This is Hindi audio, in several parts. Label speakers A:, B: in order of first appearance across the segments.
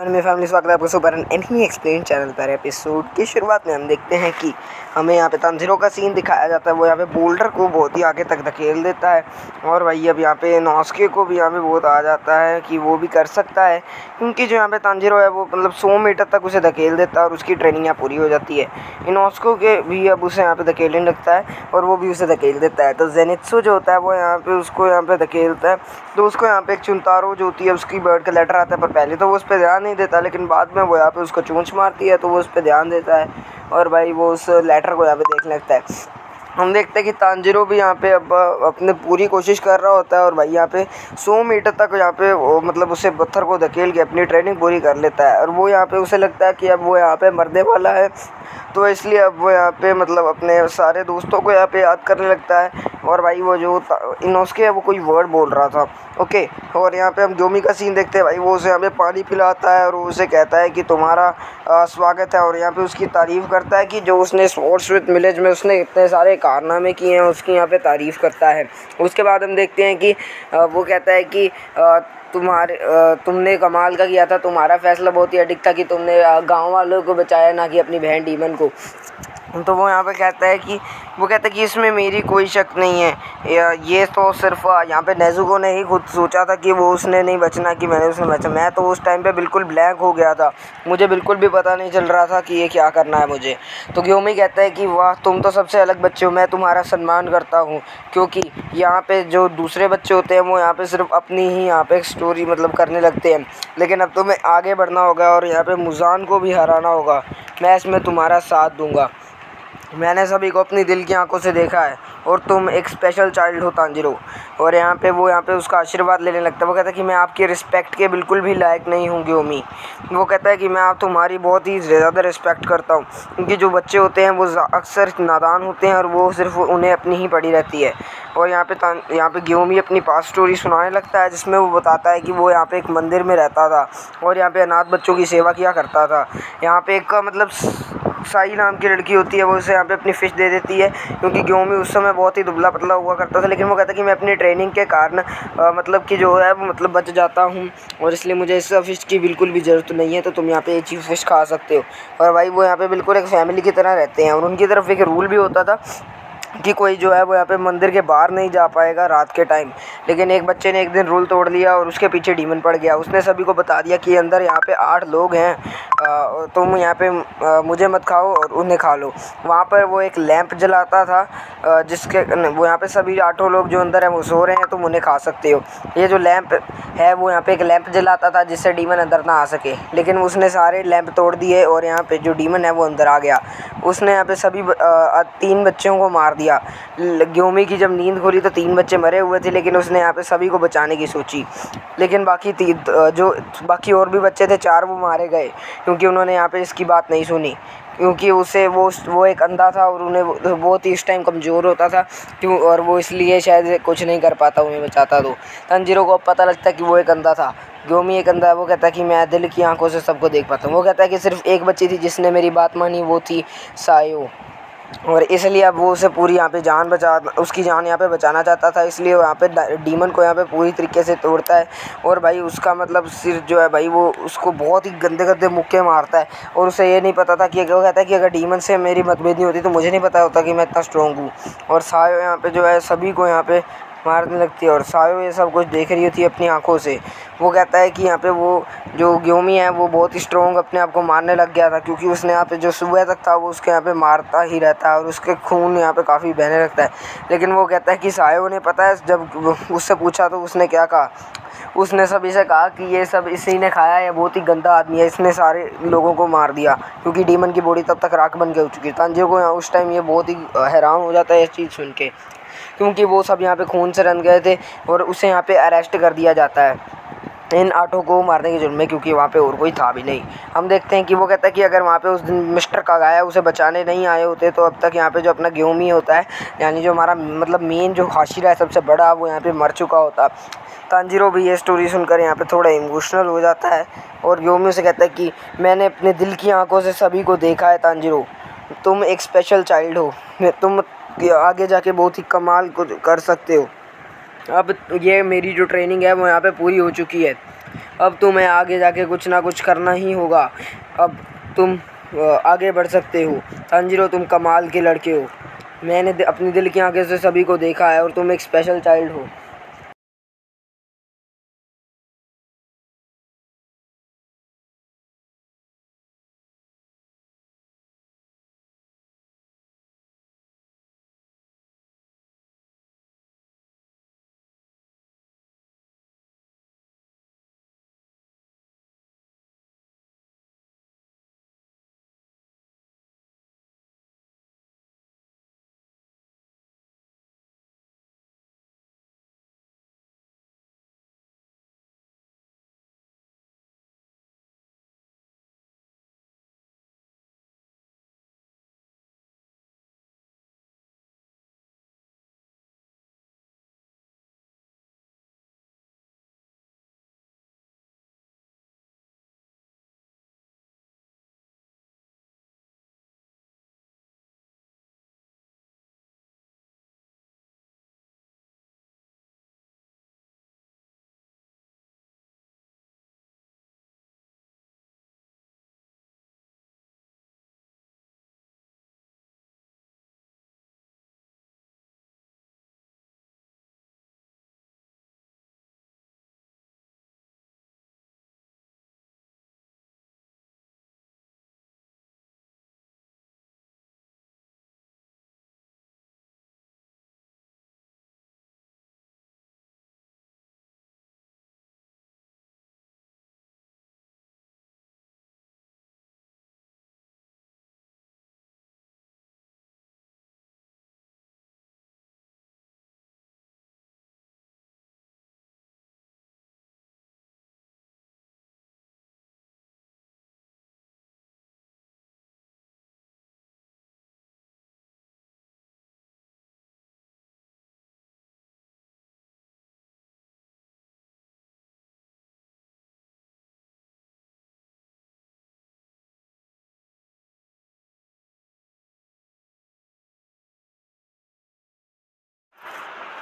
A: मेरी फैमिली स्वागत है आपका सुपर एनिमी एक्सप्लेन चैनल पर। एपिसोड की शुरुआत में हम देखते हैं कि हमें यहाँ पे तानजीरो का सीन दिखाया जाता है। वो यहाँ पे बोल्डर को बहुत ही आगे तक धकेल देता है और भाई अब यहाँ पे नॉस्के को भी यहाँ पे बहुत आ जाता है कि वो भी कर सकता है, क्योंकि जो यहाँ पे तानजीरो है वो मतलब 100 मीटर तक उसे धकेल देता है और उसकी ट्रेनिंग यहाँ पूरी हो जाती है। इनोस्को के भी अब उसे यहाँ पे धकेलने लगता है और वो भी उसे धकेल देता है। तो जेनित्सु जो होता है वो यहाँ पे उसको यहाँ पे धकेलता है, तो उसको यहाँ पे एक चुनतारो जो होती है उसकी बर्ड का लेटर आता है, पर पहले तो वो उस पर ध्यान नहीं देता, लेकिन बाद में वो यहाँ पे उसको चोंच मारती है तो वो उस पर ध्यान देता है और भाई वो उस लेटर को यहाँ पे देखने लगता है। हम देखते हैं कि तानजीरो भी यहाँ पे अब अपने पूरी कोशिश कर रहा होता है और भाई यहाँ पे 100 मीटर तक यहाँ पे मतलब उसे पत्थर को धकेल के अपनी ट्रेनिंग पूरी कर लेता है और वो यहाँ पे उसे लगता है कि अब वो यहाँ पे मरने वाला है, तो इसलिए अब वो यहाँ पे मतलब अपने सारे दोस्तों को यहाँ पे याद करने लगता है। और भाई वो जो इनोस्के है वो कोई वर्ड बोल रहा था, ओके। और यहाँ पे हम ग्योमी का सीन देखते हैं। भाई वो उसे यहाँ पे पानी पिलाता है और वो उसे कहता है कि तुम्हारा स्वागत है, और यहाँ पे उसकी तारीफ़ करता है कि जो उसने स्पोर्ट्स विद विलेज में उसने इतने सारे कारनामे किए हैं उसकी यहाँ पे तारीफ़ करता है। उसके बाद हम देखते हैं कि वो कहता है कि तुमने कमाल का किया था, तुम्हारा फैसला बहुत ही अडिग था कि तुमने गांव वालों को बचाया, ना कि अपनी बहन डीमन को। तो वो यहाँ पे कहता है कि इसमें मेरी कोई शक नहीं है, ये तो सिर्फ यहाँ पे नेज़ुको ने ही खुद सोचा था कि वो उसने नहीं बचना, कि मैंने उसने बचा। मैं तो उस टाइम पे बिल्कुल ब्लैंक हो गया था, मुझे बिल्कुल भी पता नहीं चल रहा था कि ये क्या करना है मुझे। तो ग्योमी कहता है कि वाह, तुम तो सबसे अलग बच्चे हो, मैं तुम्हारा सम्मान करता हूँ, क्योंकि यहाँ पे जो दूसरे बच्चे होते हैं वो यहाँ पे सिर्फ अपनी ही यहाँ पे स्टोरी मतलब करने लगते हैं, लेकिन अब तुम्हें आगे बढ़ना होगा और यहाँ पे मुजान को भी हराना होगा। मैं इसमें तुम्हारा साथ दूंगा। मैंने सभी को अपनी दिल की आंखों से देखा है और तुम एक स्पेशल चाइल्ड हो तानजीरो। और यहाँ पे उसका आशीर्वाद लेने लगता है। वो कहता है कि मैं आपकी रिस्पेक्ट के बिल्कुल भी लायक नहीं हूँ ग्योमी। वो कहता है कि मैं आप तुम्हारी बहुत ही ज़्यादा रिस्पेक्ट करता हूँ, क्योंकि जो बच्चे होते हैं वो अक्सर नादान होते हैं और वो सिर्फ उन्हें अपनी ही पड़ी रहती है। और यहाँ पे ग्योमी अपनी पास्ट स्टोरी सुनाने लगता है, जिसमें वो बताता है कि वो यहाँ पे एक मंदिर में रहता था और यहाँ पे अनाथ बच्चों की सेवा किया करता था। यहाँ पे एक मतलब साई नाम की लड़की होती है, वो उसे यहाँ पे अपनी फ़िश दे देती है, क्योंकि ग्योमी उस समय बहुत ही दुबला पतला हुआ करता था। लेकिन वो कहता है कि मैं अपनी ट्रेनिंग के कारण मतलब कि जो है वो मतलब बच जाता हूँ और इसलिए मुझे इस फ़िश की बिल्कुल भी ज़रूरत नहीं है, तो तुम यहाँ पे एक ही फ़िश खा सकते हो। और भाई वो यहाँ पे बिल्कुल एक फैमिली की तरह रहते हैं। और उनकी तरफ एक रूल भी होता था कि कोई जो है वो यहाँ पे मंदिर के बाहर नहीं जा पाएगा रात के टाइम। लेकिन एक बच्चे ने एक दिन रूल तोड़ लिया और उसके पीछे डीमन पड़ गया। उसने सभी को बता दिया कि अंदर यहाँ पे 8 लोग हैं, तुम यहाँ पे मुझे मत खाओ और उन्हें खा लो। वहाँ पर वो एक लैंप जलाता था, जिसके वो यहाँ पे सभी 8 लोग जो अंदर हैं वो सो रहे हैं, तुम उन्हें खा सकते हो। ये जो लैंप है वो यहाँ पे एक लैंप जलाता था जिससे डीमन अंदर ना आ सके, लेकिन उसने सारे लैंप तोड़ दिए और यहाँ पे जो डीमन है वो अंदर आ गया। उसने यहाँ पे सभी 3 बच्चों को मार दिया। ग्योमी की जब नींद खुली तो 3 बच्चे मरे हुए थे, लेकिन उसने यहाँ पे सभी को बचाने की सोची। लेकिन बाकी और भी बच्चे थे 4, वो मारे गए, क्योंकि उन्होंने यहाँ पे इसकी बात नहीं सुनी, क्योंकि उसे वो एक अंधा था और उन्हें बहुत ही इस टाइम कमज़ोर होता था, क्यों, और वो इसलिए शायद कुछ नहीं कर पाता उन्हें बचाता। तो तानजीरो को अब पता लगता है कि वो एक अंधा था, ग्योमी एक अंधा है। वो कहता है कि मैं दिल की आंखों से सबको देख पाता हूँ। वो कहता है कि सिर्फ एक बच्ची थी जिसने मेरी बात मानी, वो थी सायो, और इसलिए अब वो उसे पूरी यहाँ पे उसकी जान यहाँ पे बचाना चाहता था, इसलिए वो यहाँ पे डीमन को यहाँ पे पूरी तरीके से तोड़ता है। और भाई उसका मतलब सिर जो है भाई वो उसको बहुत ही गंदे गंदे मुक्के मारता है, और उसे ये नहीं पता था कि वो कहता है कि अगर डीमन से मेरी मतभेद नहीं होती तो मुझे नहीं पता होता कि मैं इतना स्ट्रॉन्ग हूँ। और सायो यहाँ पे जो है सभी को यहाँ पे मारने लगती है, और सायो ये सब कुछ देख रही होती है अपनी आंखों से। वो कहता है कि यहाँ पे वो जो ग्योमी है वो बहुत ही स्ट्रॉन्ग अपने आप को मारने लग गया था, क्योंकि उसने यहाँ पे जो सुबह तक था वो उसके यहाँ पे मारता ही रहता है और उसके खून यहाँ पे काफ़ी बहने लगता है। लेकिन वो कहता है कि सायो ने पता है, जब उससे पूछा तो उसने क्या कहा, उसने सभी से कहा कि ये सब इसी ने खाया है, बहुत ही गंदा आदमी है, इसने सारे लोगों को मार दिया, क्योंकि डीमन की बॉडी तब तक राख बन के हो चुकी है। तानजीरो को उस टाइम ये बहुत ही हैरान हो जाता है इस चीज़ सुन के, क्योंकि वो सब यहाँ पे खून से रंग गए थे और उसे यहाँ पे अरेस्ट कर दिया जाता है इन 8 को मारने के जुर्म में, क्योंकि वहाँ पे और कोई था भी नहीं। हम देखते हैं कि वो कहता है कि अगर वहाँ पे उस दिन मिस्टर कागाया उसे बचाने नहीं आए होते तो अब तक यहाँ पे जो अपना ग्योमी होता है, यानी जो हमारा मतलब मेन जो हाशिरा है सबसे बड़ा, वो यहाँ पे मर चुका होता। तानजीरो भी ये स्टोरी सुनकर यहाँ पे थोड़ा इमोशनल हो जाता है और ग्योमी से कहता है कि मैंने अपने दिल की आंखों से सभी को देखा है तानजीरो, तुम एक स्पेशल चाइल्ड हो, तुम आगे जाके बहुत ही कमाल कुछ कर सकते हो। अब ये मेरी जो ट्रेनिंग है वो यहाँ पे पूरी हो चुकी है, अब तुम्हें आगे जाके कुछ ना कुछ करना ही होगा। अब तुम आगे बढ़ सकते हो। तांजीरो, तुम कमाल के लड़के हो। मैंने अपनी दिल की आंखें से सभी को देखा है और तुम एक स्पेशल चाइल्ड हो।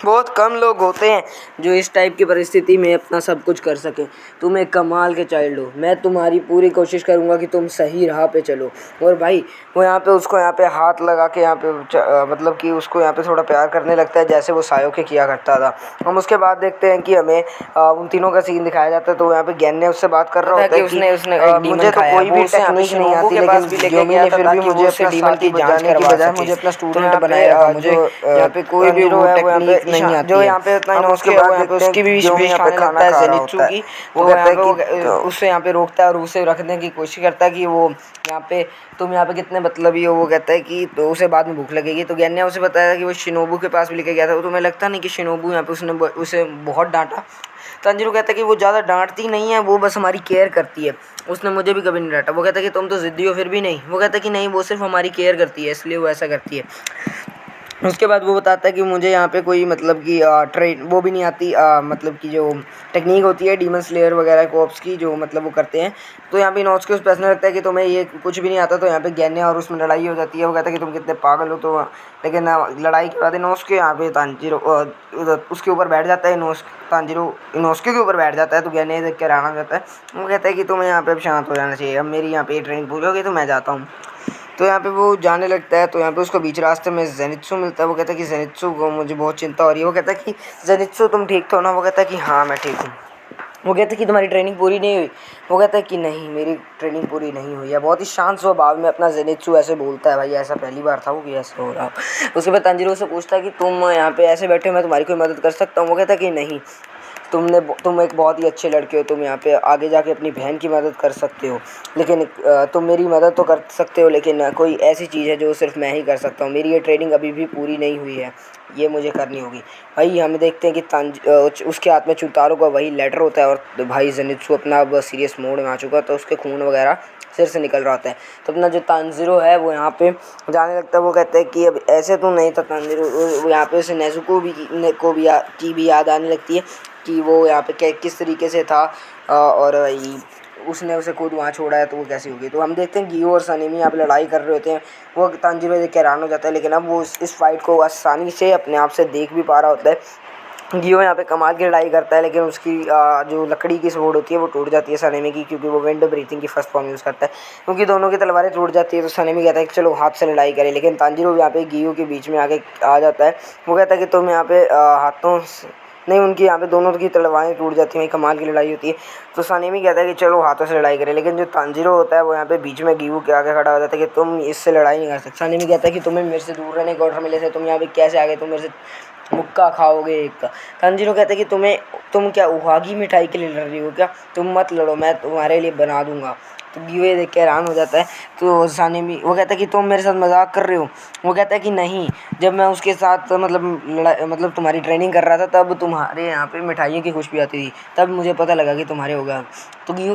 A: बहुत कम लोग होते हैं जो इस टाइप की परिस्थिति में अपना सब कुछ कर सकें। तुम एक कमाल के चाइल्ड हो। मैं तुम्हारी पूरी कोशिश करूँगा कि तुम सही राह पे चलो। और भाई वो यहाँ पे उसको यहाँ पे हाथ लगा के यहाँ पे मतलब कि उसको यहाँ पे थोड़ा प्यार करने लगता है, जैसे वो सायोके किया करता था। हम उसके बाद देखते हैं कि हमें उन तीनों का सीन दिखाया जाता है। तो यहाँ पे गेन ने उससे बात कर रहा होता है कि मुझे तो कोई भी टेक्निक नहीं आती, लेकिन योमी ने फिर भी मुझे अपना डीमन की जांच की बजाय मुझे अपना स्टूडेंट बनाया रखा। मुझे यहाँ पे कोई भी वो टेक्निक नहीं आती जो यहाँ पे उतना ही उसके बाद यहाँ पे उसकी भी विष खाने लगता है ज़ेनित्सु की। वो कहता है कि उससे यहाँ पे रोकता है और उसे रखने की कोशिश करता है कि वो यहाँ पे तुम यहाँ पे कितने मतलबी हो। वो कहता है कि तो उसे बाद में भूख लगेगी। तो गेन ने उसे बताया कि वो शिनोबू के पास भी लेके गया था। तो तुम्हें लगता नहीं कि शिनोबू यहाँ पे उसने उसे बहुत डांटा। तांजीरो कहता है कि वो ज़्यादा डांटती नहीं है, वो बस हमारी केयर करती है। उसने मुझे भी कभी नहीं डांटा। वो कहता है कि तुम तो ज़िद्दी हो फिर भी नहीं। वो कहता है कि नहीं, वो सिर्फ हमारी केयर करती है इसलिए वो ऐसा करती है। उसके बाद वो बताता है कि मुझे यहाँ पे कोई मतलब कि ट्रेन वो भी नहीं आती, मतलब कि जो टेक्निक होती है डीमन स्लेयर वगैरह कोप्स की जो मतलब वो करते हैं। तो यहाँ पे इनोस्के उस पैसे लगता है कि तुम्हें ये कुछ भी नहीं आता। तो यहाँ पे गेन्ने और उसमें लड़ाई हो जाती है। वो कहता है कि तुम कितने पागल हो। तो लेकिन लड़ाई के बाद इनोस्के यहाँ पे तांजीरो उसके ऊपर बैठ जाता है। तांजीरो इनोस्के के ऊपर बैठ जाता है। तो गेन्ने देख के हैरान हो जाता है। वो कहता है कि तुम्हें यहाँ पे अब शांत हो जाना चाहिए। अब मेरी यहाँ पे ट्रेनिंग पूरी होगी तो मैं जाता हूँ। तो यहाँ पे वो जाने लगता है। तो यहाँ पे उसको बीच रास्ते में ज़ेनित्सु मिलता है। वो कहता है कि ज़ेनित्सु को मुझे बहुत चिंता हो रही है। वो कहता है कि ज़ेनित्सु तुम ठीक तो हो ना। वो कहता है कि हाँ मैं ठीक हूँ। वो कहता है कि तुम्हारी ट्रेनिंग पूरी नहीं हुई। वो कहता है कि नहीं, मेरी ट्रेनिंग पूरी नहीं हुई है। बहुत ही शांत स्वभाव में अपना ज़ेनित्सु ऐसे बोलता है। भाई ऐसा पहली बार था वो कि ऐसे हो रहा। उसके बाद तांजीरो से पूछता है कि तुम यहाँ पे ऐसे बैठे हो, मैं तुम्हारी कोई मदद कर सकता हूँ। वो कहता है कि नहीं, तुम एक बहुत ही अच्छे लड़के हो। तुम यहाँ पे आगे जाके अपनी बहन की मदद कर सकते हो, लेकिन तुम मेरी मदद तो कर सकते हो, लेकिन कोई ऐसी चीज़ है जो सिर्फ मैं ही कर सकता हूँ। मेरी ये ट्रेनिंग अभी भी पूरी नहीं हुई है, ये मुझे करनी होगी। भाई हम देखते हैं कि उसके हाथ में चुतारो का वही लेटर होता है। और भाई ज़ेनित्सु अपना अब सीरियस मोड में आ चुका, तो उसके खून वगैरह सिर से निकल रहा होता है। तो अपना जो तांजीरो है वो यहाँ पे जाने लगता है। वो कहता है कि अब ऐसे तो नहीं था तांजीरो। वो यहाँ पे उसे नेज़ुको की भी याद आने लगती है कि वो यहाँ पे किस तरीके से था, और उसने उसे खुद वहाँ छोड़ा है तो वो कैसी होगी। तो हम देखते हैं गियो और सनीमी यहाँ पे लड़ाई कर रहे होते हैं। वो तांजीरो देख के हैरान हो जाता है, लेकिन अब वो इस फाइट को आसानी से अपने आप से देख भी पा रहा होता है। गियो यहाँ पे कमाल की लड़ाई करता है, लेकिन उसकी जो लकड़ी की स्वॉर्ड होती है वो टूट जाती है सनेमी की, क्योंकि वो विंड ब्रीथिंग की फर्स्ट फॉर्म यूज़ करता है। क्योंकि दोनों की तलवारें टूट जाती है तो सनेमी कहता है कि चलो हाथ से लड़ाई करें, लेकिन तांजीरो यहाँ पे गियो के बीच में आके आ जाता है। वो कहता है कि तुम यहाँ पे हाथों नहीं, उनकी यहाँ पे दोनों की तलवारें टूट जाती हैं, कमाल की लड़ाई होती है। तो सनेमी कहता है कि चलो हाथों से लड़ाई करें, लेकिन जो तांजीरो होता है वो यहाँ पे बीच में गियो के आगे खड़ा हो जाता है कि तुम इससे लड़ाई नहीं कर सकते। सनेमी कहता है कि तुम्हें मेरे से दूर रहने का ऑर्डर मिले थे, तुम यहाँ पे कैसे आ गए, तुम मेरे से मुक्का खाओगे एक का। तांजीरो कहता है कि तुम क्या उहागी मिठाई के लिए लड़ रही हो क्या, तुम मत लड़ो, मैं तुम्हारे लिए बना दूंगा। तो गियो ये देख के हैरान हो जाता है। तो सनेमी वो कहता है कि तुम मेरे साथ मजाक कर रहे हो। वो कहता है कि नहीं, जब मैं उसके साथ मतलब तुम्हारी ट्रेनिंग कर रहा था तब तुम्हारे यहाँ पे मिठाइयों की खुशबू आती थी, तब मुझे पता लगा कि तुम्हारे होगा। तो गियो